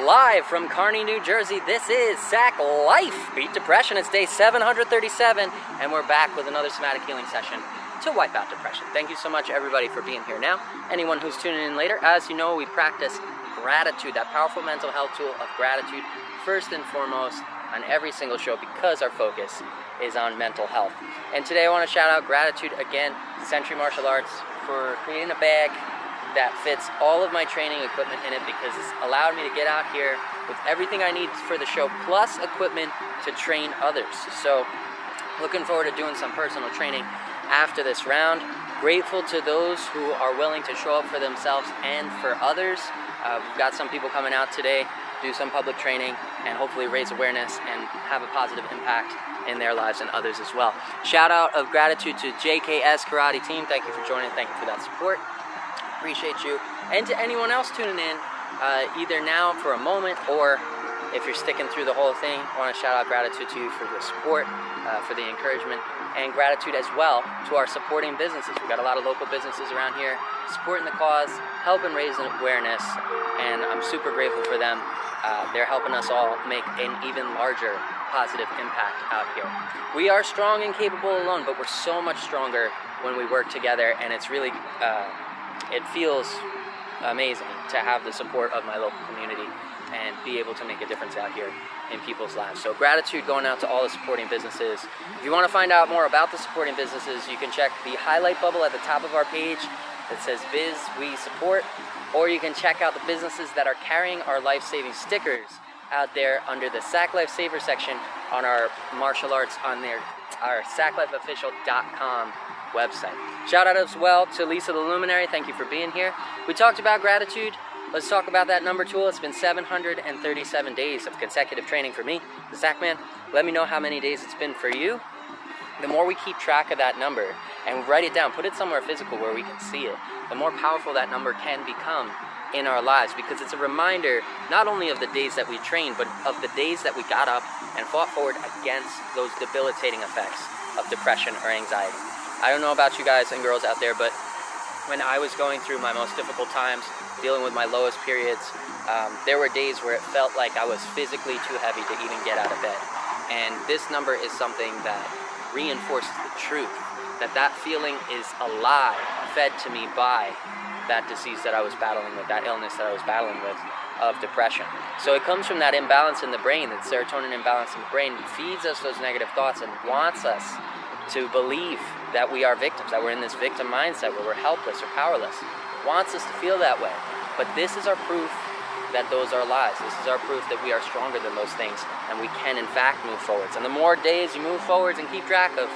live from Kearney, New Jersey. This is SAC Life. Beat Depression. It's day 737, and we're back with another somatic healing session to wipe out depression. Thank you so much, everybody, for being here now. Anyone who's tuning in later, as you know, we practice gratitude, that powerful mental health tool of gratitude, first and foremost on every single show, because our focus is on mental health. And today I want to shout out gratitude again, Century Martial Arts, for creating a bag that fits all of my training equipment in it, because it's allowed me to get out here with everything I need for the show, plus equipment to train others. So looking forward to doing some personal training after this round. Grateful to those who are willing to show up for themselves and for others. We've got some people coming out today, do some public training, and hopefully raise awareness and have a positive impact in their lives and others as well. Shout out of gratitude to JKS Karate Team. Thank you for joining. Thank you for that support. Appreciate you. And to anyone else tuning in, either now for a moment, or if you're sticking through the whole thing, I want to shout out gratitude to you for the support, for the encouragement, and gratitude as well to our supporting businesses. We've got a lot of local businesses around here supporting the cause, helping raise awareness, and I'm super grateful for them. They're helping us all make an even larger positive impact out here. We are strong and capable alone, but we're so much stronger when we work together, and it's really it feels amazing to have the support of my local community and be able to make a difference out here in people's lives. So gratitude going out to all the supporting businesses. If you want to find out more about the supporting businesses, you can check the highlight bubble at the top of our page that says Biz We Support, or you can check out the businesses that are carrying our life-saving stickers out there under the SAC Lifesaver section on our martial arts on our saclifeofficial.com website. Shout out as well to Lisa the Luminary. Thank you for being here. We talked about gratitude. Let's talk about that number tool. It's been 737 days of consecutive training for me, the SAC Man. Let me know how many days it's been for you. The more we keep track of that number and write it down, put it somewhere physical where we can see it, the more powerful that number can become in our lives, because it's a reminder not only of the days that we trained, but of the days that we got up and fought forward against those debilitating effects of depression or anxiety. I don't know about you guys and girls out there, but when I was going through my most difficult times, dealing with my lowest periods, there were days where it felt like I was physically too heavy to even get out of bed. And this number is something that reinforces the truth that that feeling is a lie fed to me by that disease that I was battling with, that illness that I was battling with of depression. So it comes from that imbalance in the brain, that serotonin imbalance in the brain feeds us those negative thoughts and wants us to believe that we are victims, that we're in this victim mindset where we're helpless or powerless. Wants us to feel that way. But this is our proof that those are lies. This is our proof that we are stronger than those things, and we can in fact move forwards. And the more days you move forwards and keep track of,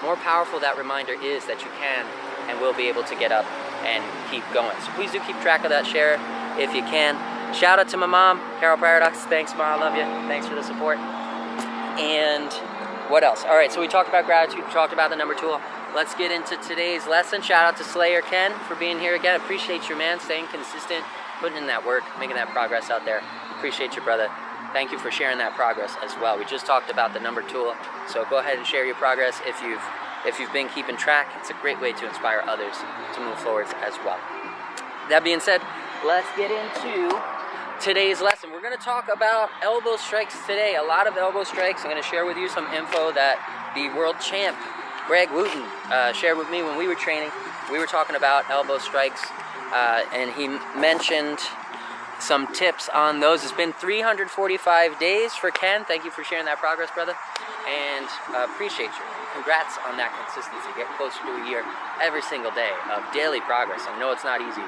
more powerful that reminder is that you can and will be able to get up and keep going. So please do keep track of that, share if you can. Shout out to my mom, Carol Paradox. Thanks, Ma, I love you. Thanks for the support. And what else? All right, so we talked about gratitude, we talked about the number tool. Let's get into today's lesson. Shout out to Slayer Ken for being here again. Appreciate you, man, staying consistent, putting in that work, making that progress out there. Appreciate you, brother. Thank you for sharing that progress as well. We just talked about the number tool, so go ahead and share your progress if you've been keeping track. It's a great way to inspire others to move forwards as well. That being said, let's get into today's lesson. We're going to talk about elbow strikes today. A lot of elbow strikes. I'm going to share with you some info that the world champ Greg Wooten shared with me when we were training. We were talking about elbow strikes, and he mentioned some tips on those. It's been 345 days for Ken. Thank you for sharing that progress, brother, and appreciate you. Congrats on that consistency. Get closer to a year every single day of daily progress. I know it's not easy,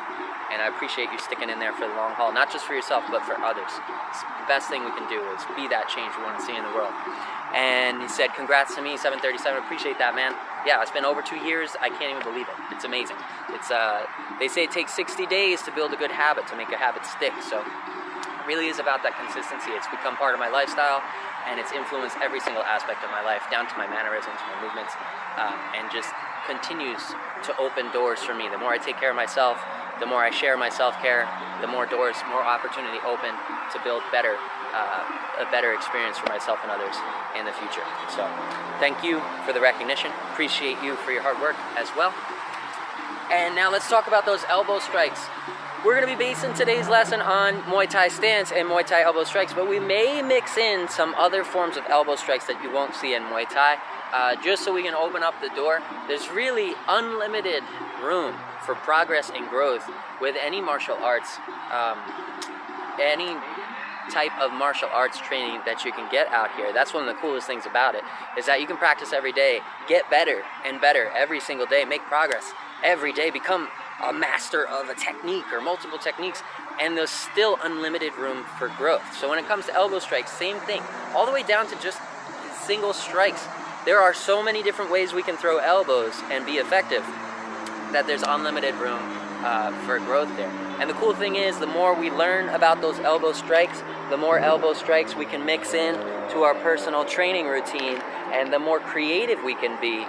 and I appreciate you sticking in there for the long haul, not just for yourself, but for others. It's the best thing we can do is be that change we want to see in the world. And he said, congrats to me, 737. Appreciate that, man. Yeah, it's been over 2 years. I can't even believe it. It's amazing. It's they say it takes 60 days to build a good habit, to make a habit stick. So it really is about that consistency. It's become part of my lifestyle, and it's influenced every single aspect of my life, down to my mannerisms, my movements, and just continues to open doors for me. The more I take care of myself, the more I share my self-care, the more doors, more opportunity open to build a better experience for myself and others in the future. So thank you for the recognition. Appreciate you for your hard work as well. And now let's talk about those elbow strikes. we're going to be basing today's lesson on Muay Thai stance and Muay Thai elbow strikes, but we may mix in some other forms of elbow strikes that you won't see in Muay Thai, just so we can open up the door. There's really unlimited room for progress and growth with any martial arts, any type of martial arts training that you can get out here. That's one of the coolest things about it, is that you can practice every day, get better and better every single day, make progress every day, become a master of a technique or multiple techniques, and there's still unlimited room for growth. So when it comes to elbow strikes, same thing, all the way down to just single strikes. There are so many different ways we can throw elbows and be effective that there's unlimited room for growth there. And the cool thing is, the more we learn about those elbow strikes, the more elbow strikes we can mix in to our personal training routine, and the more creative we can be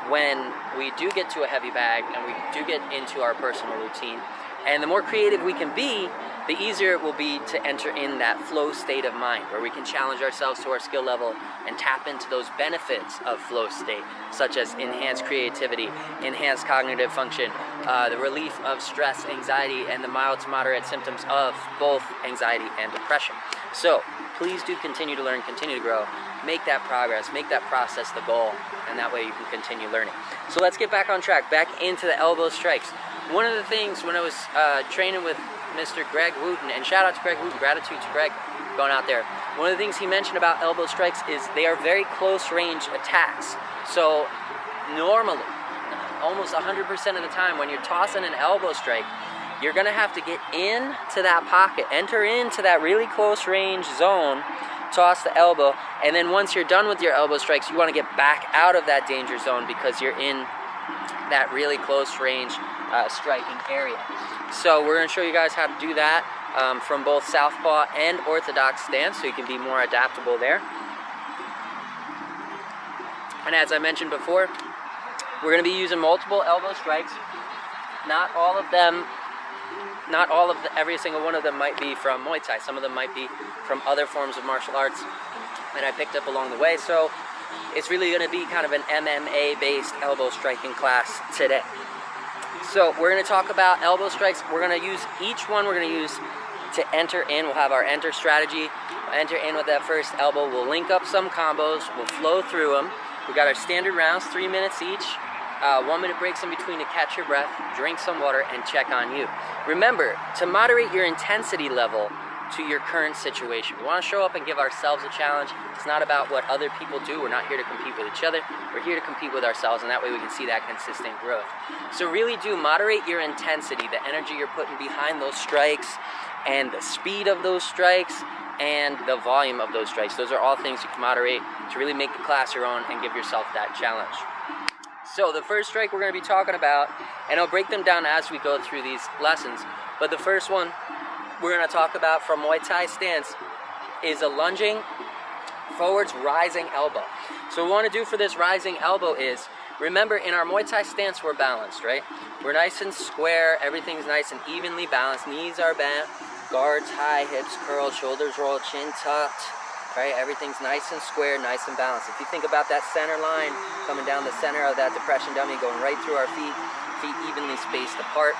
when we do get to a heavy bag and we do get into our personal routine. And the more creative we can be, the easier it will be to enter in that flow state of mind, where we can challenge ourselves to our skill level and tap into those benefits of flow state, such as enhanced creativity, enhanced cognitive function, the relief of stress, anxiety, and the mild to moderate symptoms of both anxiety and depression. So please do continue to learn, continue to grow, make that progress, make that process the goal, and that way you can continue learning. So let's get back on track, back into the elbow strikes. One of the things when I was training with Mr. Greg Wooten, and shout out to Greg Wooten, gratitude to Greg going out there. One of the things he mentioned about elbow strikes is they are very close range attacks. So normally, almost 100% of the time when you're tossing an elbow strike, you're gonna have to get into that pocket, enter into that really close range zone, toss the elbow, and then once you're done with your elbow strikes, you wanna get back out of that danger zone because you're in that really close range striking area. So we're going to show you guys how to do that from both southpaw and orthodox stance, so you can be more adaptable there. And as I mentioned before, we're going to be using multiple elbow strikes. Not all of them, every single one of them might be from Muay Thai. Some of them might be from other forms of martial arts that I picked up along the way. So it's really going to be kind of an MMA-based elbow striking class today. So we're going to talk about elbow strikes. We're going to use each one. We're going to use to enter in. We'll have our enter strategy. We'll enter in with that first elbow. We'll link up some combos. We'll flow through them. We got our standard rounds, 3 minutes each. 1 minute breaks in between to catch your breath, drink some water, and check on you. Remember to moderate your intensity level to your current situation. We want to show up and give ourselves a challenge. It's not about what other people do. We're not here to compete with each other. We're here to compete with ourselves, and that way we can see that consistent growth. So really do moderate your intensity, the energy you're putting behind those strikes, and the speed of those strikes, and the volume of those strikes. Those are all things you can moderate to really make the class your own and give yourself that challenge. So the first strike we're going to be talking about, and I'll break them down as we go through these lessons, but the first one we're going to talk about from Muay Thai stance is a lunging forwards rising elbow. So what we want to do for this rising elbow is, remember in our Muay Thai stance we're balanced, right? We're nice and square, everything's nice and evenly balanced, knees are bent, guards high, hips curled, shoulders rolled, chin tucked, right? Everything's nice and square, nice and balanced. If you think about that center line coming down the center of that depression dummy, going right through our feet, feet evenly spaced apart.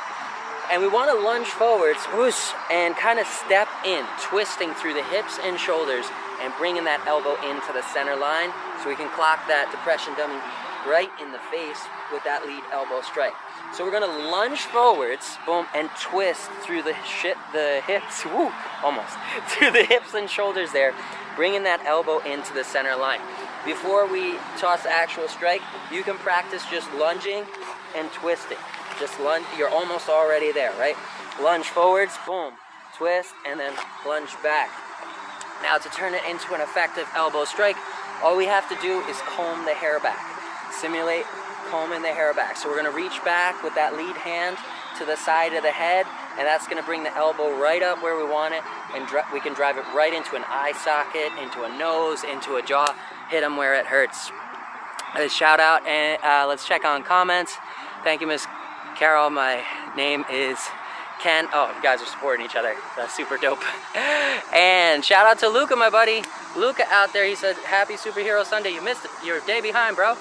And we want to lunge forwards, whoosh, and kind of step in, twisting through the hips and shoulders and bringing that elbow into the center line so we can clock that depression dummy right in the face with that lead elbow strike. So we're going to lunge forwards, boom, and twist through the hips, woo, almost, through the hips and shoulders there, bringing that elbow into the center line. Before we toss the actual strike, you can practice just lunging and twisting. Just lunge, you're almost already there, right? Lunge forwards, boom, twist, and then lunge back. Now to turn it into an effective elbow strike, all we have to do is comb the hair back. Simulate combing the hair back. So we're gonna reach back with that lead hand to the side of the head, and that's gonna bring the elbow right up where we want it, and we can drive it right into an eye socket, into a nose, into a jaw, hit them where it hurts. Shout out, and let's check on comments. Thank you, Miss Carol. My name is Ken. Oh, you guys are supporting each other. That's super dope. And shout out to Luca, my buddy. Luca out there, he said, happy Superhero Sunday. You missed it. You're a day behind, bro.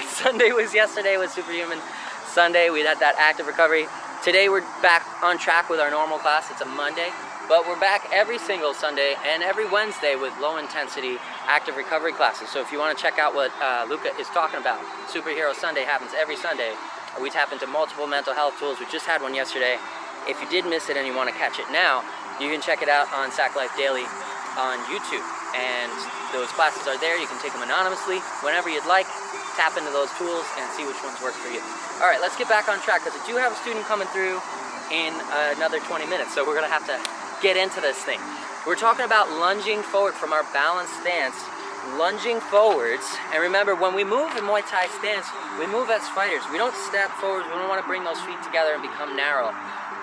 Sunday was yesterday, was Superhuman Sunday. We had that active recovery. Today we're back on track with our normal class. It's a Monday, but we're back every single Sunday and every Wednesday with low intensity active recovery classes. So if you want to check out what Luca is talking about, Superhero Sunday happens every Sunday. We tap into multiple mental health tools. We just had one yesterday. If you did miss it and you want to catch it now, you can check it out on Sack Life Daily on YouTube. And those classes are there. You can take them anonymously whenever you'd like. Tap into those tools and see which ones work for you. All right, let's get back on track because I do have a student coming through in another 20 minutes, so we're gonna have to get into this thing. We're talking about lunging forward from our balanced stance, lunging forwards. And remember, when we move in Muay Thai stance, we move as fighters. We don't step forwards. We don't want to bring those feet together and become narrow.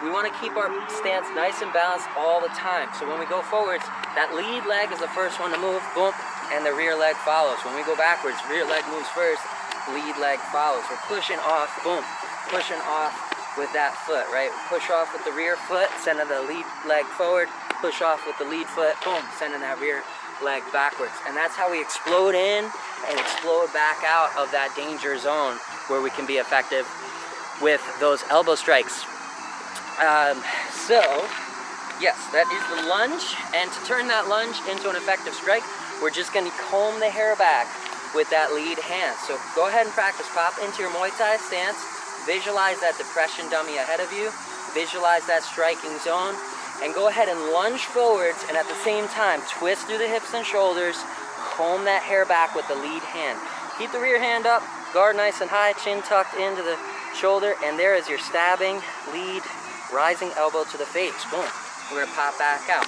We want to keep our stance nice and balanced all the time. So when we go forwards, that lead leg is the first one to move, boom, and the rear leg follows. When we go backwards, rear leg moves first, lead leg follows. We're pushing off, boom, pushing off with that foot, right? Push off with the rear foot, sending the lead leg forward, push off with the lead foot, boom, sending that rear leg backwards. And that's how we explode in and explode back out of that danger zone where we can be effective with those elbow strikes. So, yes, that is the lunge, and to turn that lunge into an effective strike, we're just going to comb the hair back with that lead hand. So go ahead and practice. Pop into your Muay Thai stance, visualize that depression dummy ahead of you, visualize that striking zone, and go ahead and lunge forwards, and at the same time, twist through the hips and shoulders, comb that hair back with the lead hand. Keep the rear hand up, guard nice and high, chin tucked into the shoulder, and there is your stabbing lead rising elbow to the face. Boom. We're gonna pop back out.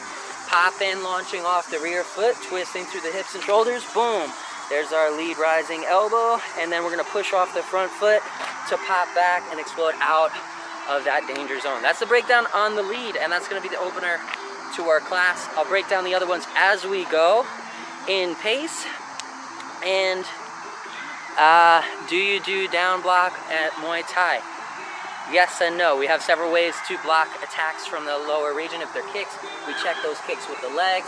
Pop in, launching off the rear foot, twisting through the hips and shoulders. Boom. There's our lead rising elbow, and then we're gonna push off the front foot to pop back and explode out of that danger zone. That's the breakdown on the lead, and that's gonna be the opener to our class. I'll break down the other ones as we go in pace. And do you do down block at Muay Thai? Yes and no. We have several ways to block attacks from the lower region. If they're kicks, we check those kicks with the legs.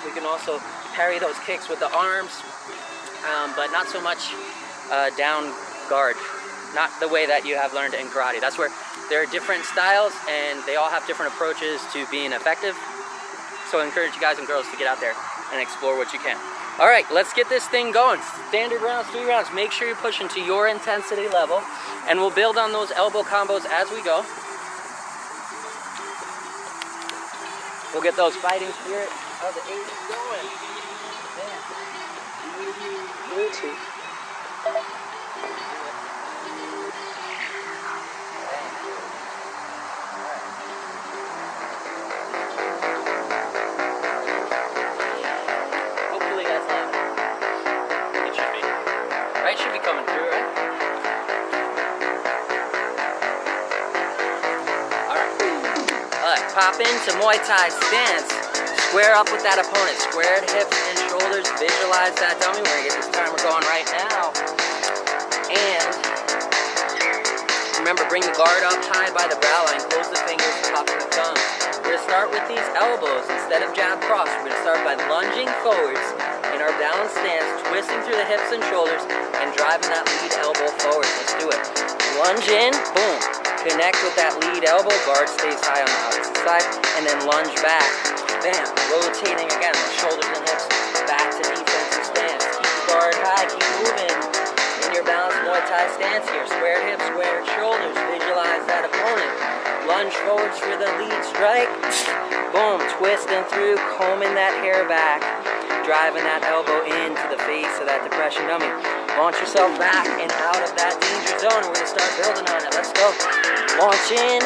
We can also parry those kicks with the arms, but not so much down guard. Not the way that you have learned in karate. That's where there are different styles and they all have different approaches to being effective. So I encourage you guys and girls to get out there and explore what you can. All right, let's get this thing going. Standard rounds, 3 rounds. Make sure you're pushing to your intensity level, and we'll build on those elbow combos as we go. We'll get those fighting spirit of the 80s going. Bluetooth. Should be coming through, right? Alright, pop into Muay Thai stance. Square up with that opponent. Squared hips and shoulders. Visualize that dummy. We're gonna get this timer going right now. And remember, bring the guard up high by the brow line. Close the fingers, top of the thumb. We're gonna start with these elbows. Instead of jab cross, we're gonna start by lunging forwards in our balanced stance, twisting through the hips and shoulders, and driving that lead elbow forward. Let's do it. Lunge in, boom. Connect with that lead elbow, guard stays high on the opposite side, and then lunge back. Bam. Rotating again, the shoulders and hips back to defensive stance. Keep the guard high, keep moving in your balanced Muay Thai stance here. Squared hips, squared shoulders. Visualize that opponent. Lunge forwards for the lead strike. Boom. Twisting through, combing that hair back. Driving that elbow into the face of that depression dummy. Launch yourself back and out of that danger zone. We're going to start building on it. Let's go. Launch in,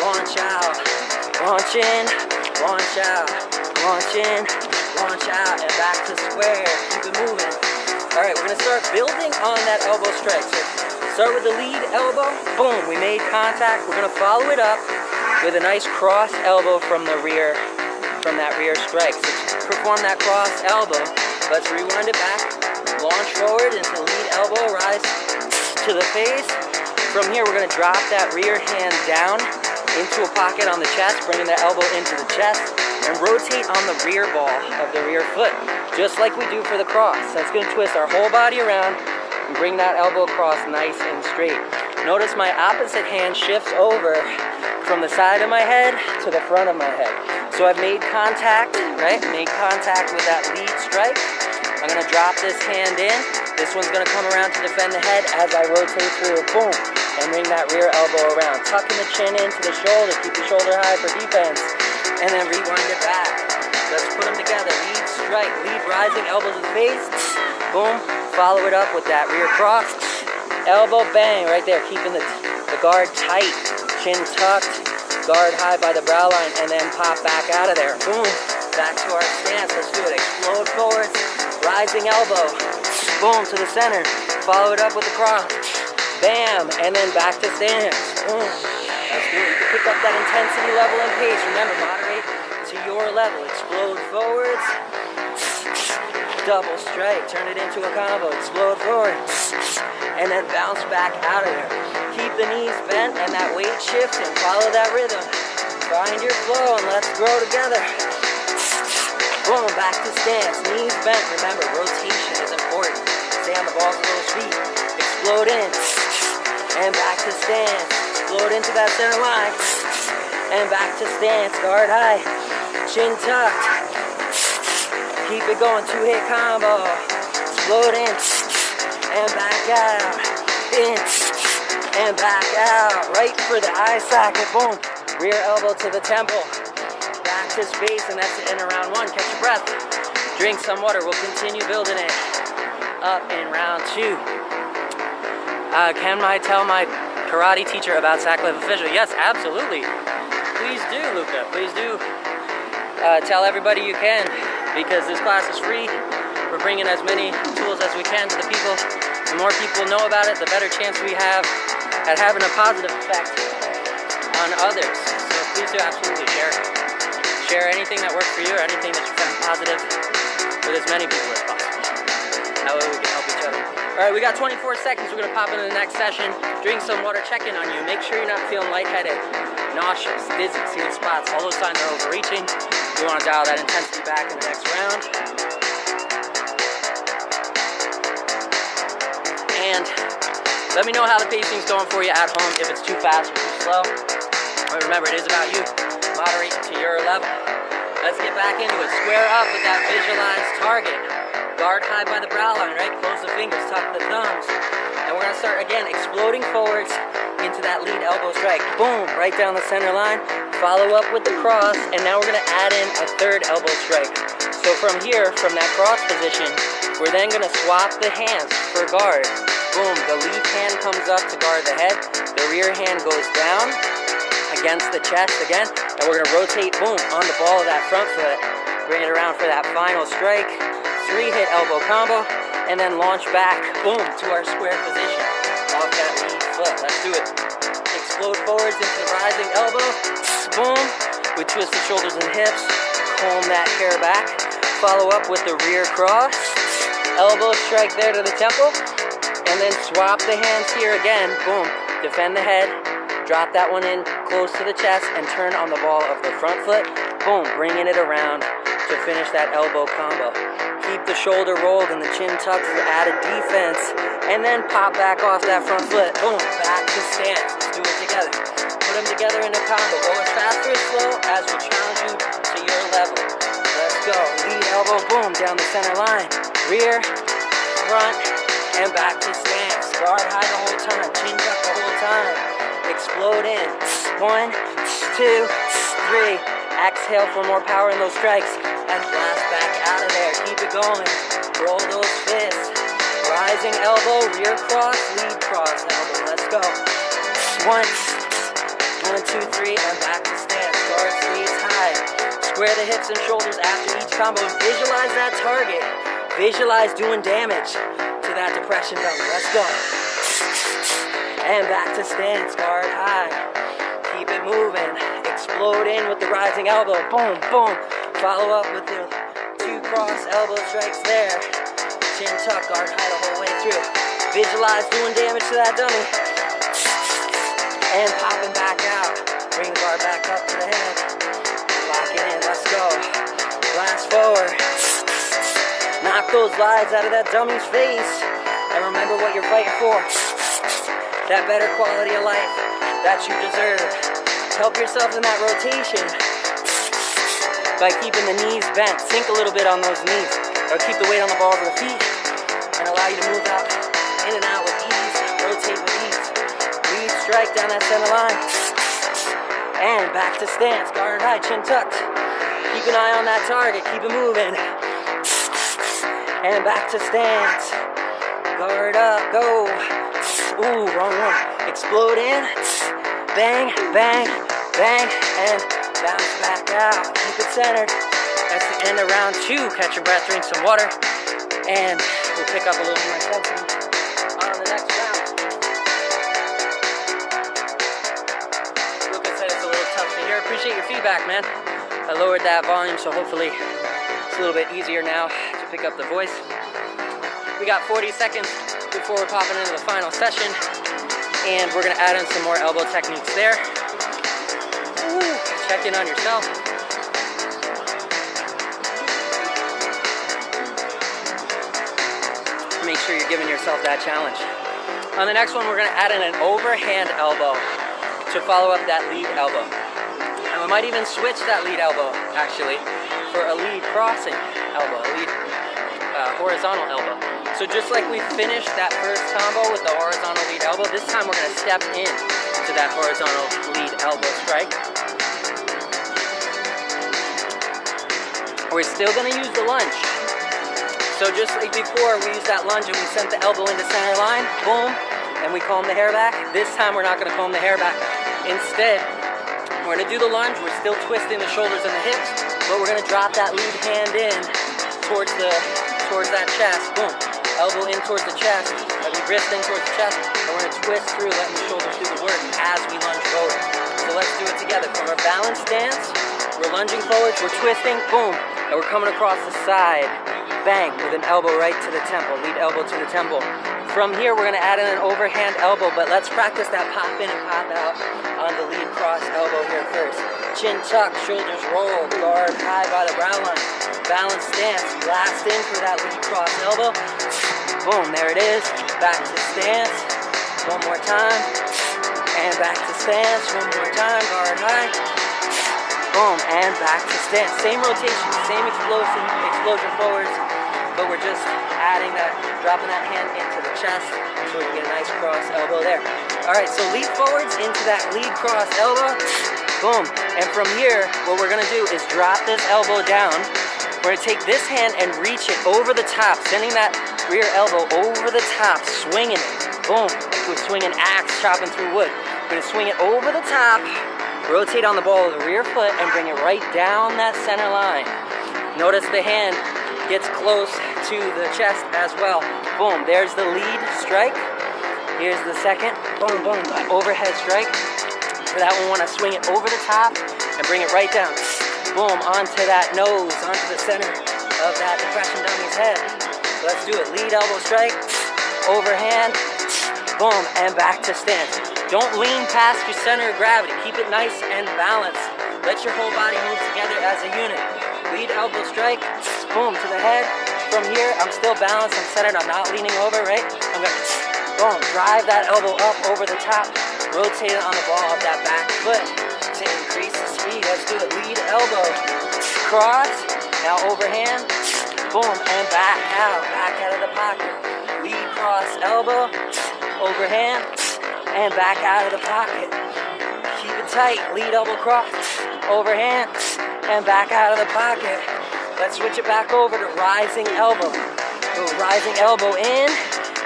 launch out. Launch in, launch out. Launch in, launch out. And back to square. Keep it moving. All right, we're going to start building on that elbow strike. So start with the lead elbow. Boom, we made contact. We're going to follow it up with a nice cross elbow from the rear, from that rear strike. So perform that cross elbow. Let's rewind it back. Launch forward into lead elbow, rise to the face. From here, we're going to drop that rear hand down into a pocket on the chest, bringing the elbow into the chest, and rotate on the rear ball of the rear foot, just like we do for the cross. That's going to twist our whole body around and bring that elbow across nice and straight. Notice my opposite hand shifts over from the side of my head to the front of my head. So I've made contact, right? Made contact with that lead strike. I'm gonna drop this hand in. This one's gonna come around to defend the head as I rotate through, boom, and bring that rear elbow around. Tucking the chin into the shoulder, keep the shoulder high for defense, and then rewind it back. Let's put them together. Lead strike, lead rising, elbows to the face, boom. Follow it up with that rear cross, elbow bang, right there, keeping the guard tight, chin tucked, guard high by the brow line, and then pop back out of there. Boom, back to our stance. Let's do it. Explode forwards, rising elbow, boom, to the center. Follow it up with the cross, bam, and then back to stance. Boom. Let's do it. You can pick up that intensity level and pace. Remember, moderate to your level. Explode forwards, double strike, turn it into a combo. Explode forward, and then bounce back out of there. Keep the knees bent and that weight shifting. Follow that rhythm. Find your flow and let's grow together. Boom, back to stance. Knees bent. Remember, rotation is important. Stay on the balls of those feet. Explode in. And back to stance. Explode into that center line. And back to stance. Guard high. Chin tucked. Keep it going. 2-hit combo. Explode in. And back out. In. And back out, right for the eye socket, boom. Rear elbow to the temple. Back to space, and that's the end of round one. Catch your breath. Drink some water. We'll continue building it up in round two. Can I tell my karate teacher about Sack Life Official? Yes, absolutely. Please do, Luca. Please do. Tell everybody you can, because this class is free. We're bringing as many tools as we can to the people. The more people know about it, the better chance we have at having a positive effect on others. So please do absolutely share anything that worked for you or anything that you found positive with as many people as possible. That way we can help each other. All right, we got 24 seconds. We're gonna pop into the next session. Drink some water, check in on you. Make sure you're not feeling lightheaded, nauseous, dizzy, seeing spots. All those signs are overreaching. We wanna dial that intensity back in the next round. And let me know how the pacing's going for you at home, if it's too fast or too slow. But remember, it is about you. Moderate to your level. Let's get back into it. Square up with that visualized target. Guard high by the brow line, right? Close the fingers, tuck the thumbs. And we're gonna start again, exploding forwards into that lead elbow strike. Boom, right down the center line. Follow up with the cross, and now we're gonna add in a third elbow strike. So from here, from that cross position, we're then gonna swap the hands for guard. Boom, the lead hand comes up to guard the head. The rear hand goes down against the chest again. And we're gonna rotate, boom, on the ball of that front foot. Bring it around for that final strike. 3-hit elbow combo. And then launch back, boom, to our square position. Off that lead foot, let's do it. Explode forwards into the rising elbow. Boom, we twist the shoulders and hips. Comb that hair back. Follow up with the rear cross. Elbow strike there to the temple. And then swap the hands here again. Boom. Defend the head. Drop that one in close to the chest and turn on the ball of the front foot. Boom. Bringing it around to finish that elbow combo. Keep the shoulder rolled and the chin tucked for added defense. And then pop back off that front foot. Boom. Back to stance. Let's do it together. Put them together in a combo. Go as fast or as slow as will challenge you to your level. Let's go. Lead elbow. Boom. Down the center line. Rear. Front. And back to stance. Guard high the whole time. Chin tuck the whole time. Explode in. 1, 2, 3. Exhale for more power in those strikes. And blast back out of there. Keep it going. Roll those fists. Rising elbow. Rear cross. Lead cross elbow. Let's go. 1, 2, 3. And back to stance. Guard stays high. Square the hips and shoulders after each combo. Visualize that target. Visualize doing damage to that depression dummy. Let's go. And back to stance, guard high. Keep it moving. Explode in with the rising elbow. Boom, boom. Follow up with the 2 cross elbow strikes there. Chin tuck, guard high the whole way through. Visualize doing damage to that dummy. And popping back out. Bring the guard back up to the head. Lock it in, let's go. Blast forward. Knock those lives out of that dummy's face. And remember what you're fighting for. That better quality of life that you deserve. help yourself in that rotation by keeping the knees bent. Sink a little bit on those knees, or keep the weight on the balls of the feet and allow you to move out, in and out with ease, rotate with ease. Lead strike down that center line. And back to stance, guard high, chin tucked. Keep an eye on that target, keep it moving. And back to stance. Guard up, go. Ooh, wrong one. Explode in. Bang, bang, bang, and bounce back out. Keep it centered. That's the end of round 2. Catch your breath, drink some water, and we'll pick up a little more intensity on the next round. Lucas said it's a little tough to hear. Appreciate your feedback, man. I lowered that volume, so hopefully it's a little bit easier now to pick up the voice. We got 40 seconds before we're popping into the final session, and we're gonna add in some more elbow techniques there. Ooh, check in on yourself. Make sure you're giving yourself that challenge. On the next one, we're gonna add in an overhand elbow to follow up that lead elbow. And we might even switch that lead elbow, actually, for a lead crossing elbow, a lead horizontal elbow. So just like we finished that first combo with the horizontal lead elbow, this time we're gonna step in to that horizontal lead elbow strike. We're still gonna use the lunge. So just like before, we used that lunge and we sent the elbow into center line, boom, and we comb the hair back. This time we're not gonna comb the hair back. Instead, we're gonna do the lunge, we're still twisting the shoulders and the hips, but we're gonna drop that lead hand in towards that chest, boom. Elbow in towards the chest, wrist in towards the chest, and we're gonna twist through, letting the shoulders do the work as we lunge forward. So let's do it together. From our balanced stance, we're lunging forwards, we're twisting, boom, and we're coming across the side, bang, with an elbow right to the temple, lead elbow to the temple. From here, we're gonna add in an overhand elbow, but let's practice that pop in and pop out on the lead cross elbow here first. Chin tuck, shoulders roll, guard high by the brow line. Balanced stance, blast in for that lead cross elbow. Boom, there it is. Back to stance. One more time. And back to stance. One more time, guard high. Boom, and back to stance. Same rotation, same explosion forwards, but we're just adding that, dropping that hand into the chest so we can get a nice cross elbow there. All right, so lead forwards into that lead cross elbow. Boom, and from here, what we're gonna do is drop this elbow down. We're gonna take this hand and reach it over the top, sending that rear elbow over the top, swinging it. Boom, like we're swinging axe, chopping through wood. We're gonna swing it over the top, rotate on the ball of the rear foot, and bring it right down that center line. Notice the hand gets close to the chest as well. Boom, there's the lead strike. Here's the second, boom, boom, overhead strike. For that one, wanna swing it over the top and bring it right down. Boom, onto that nose, onto the center of that depression dummy's head. Let's do it. Lead elbow strike, overhand, boom, and back to stance. Don't lean past your center of gravity. Keep it nice and balanced. Let your whole body move together as a unit. Lead elbow strike, boom, to the head. From here, I'm still balanced, I'm centered, I'm not leaning over, right? I'm gonna, boom, drive that elbow up over the top, rotate it on the ball of that back foot to increase the speed. Let's do it. Lead elbow, cross, now overhand, boom, and back out of the pocket. Lead cross elbow, overhand, and back out of the pocket. Keep it tight. Lead elbow cross, overhand, and back out of the pocket. Let's switch it back over to rising elbow. Go rising elbow in,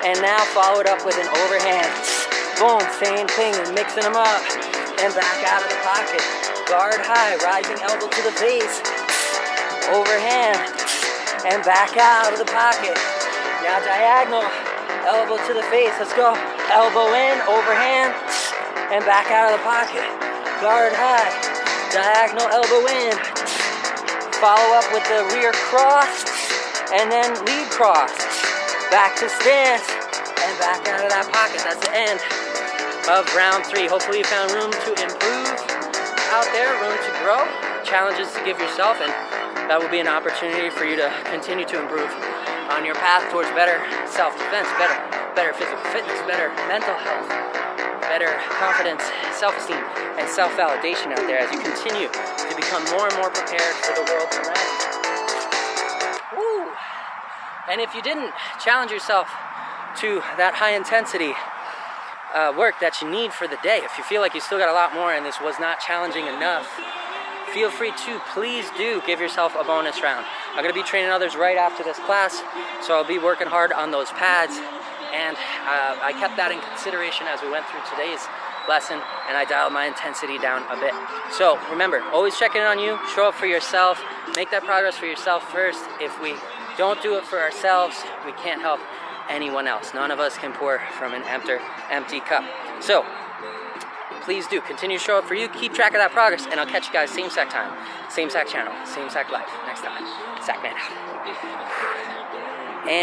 and now follow it up with an overhand. Boom, same thing, mixing them up, and back out of the pocket. Guard high, rising elbow to the face, overhand, and back out of the pocket. Now diagonal, elbow to the face, let's go. Elbow in, overhand, and back out of the pocket. Guard high, diagonal elbow in. Follow up with the rear cross, and then lead cross. Back to stance, and back out of that pocket. That's the end of round 3. Hopefully you found room to improve out there, room to grow, challenges to give yourself, and that will be an opportunity for you to continue to improve on your path towards better self-defense, better physical fitness, better mental health, better confidence, self-esteem, and self-validation out there as you continue to become more and more prepared for the world around you. Woo! And if you didn't challenge yourself to that high intensity work that you need for the day, if you feel like you still got a lot more and this was not challenging enough, feel free to, please do, give yourself a bonus round. I'm going to be training others right after this class, so I'll be working hard on those pads, and I kept that in consideration as we went through today's lesson, and I dialed my intensity down a bit. So remember, always check in on you, show up for yourself, make that progress for yourself first. If we don't do it for ourselves, we can't help anyone else. None of us can pour from an empty cup. So please do continue to show up for you, keep track of that progress, and I'll catch you guys same sack time, same sack channel, same sack life next time. Sack man out.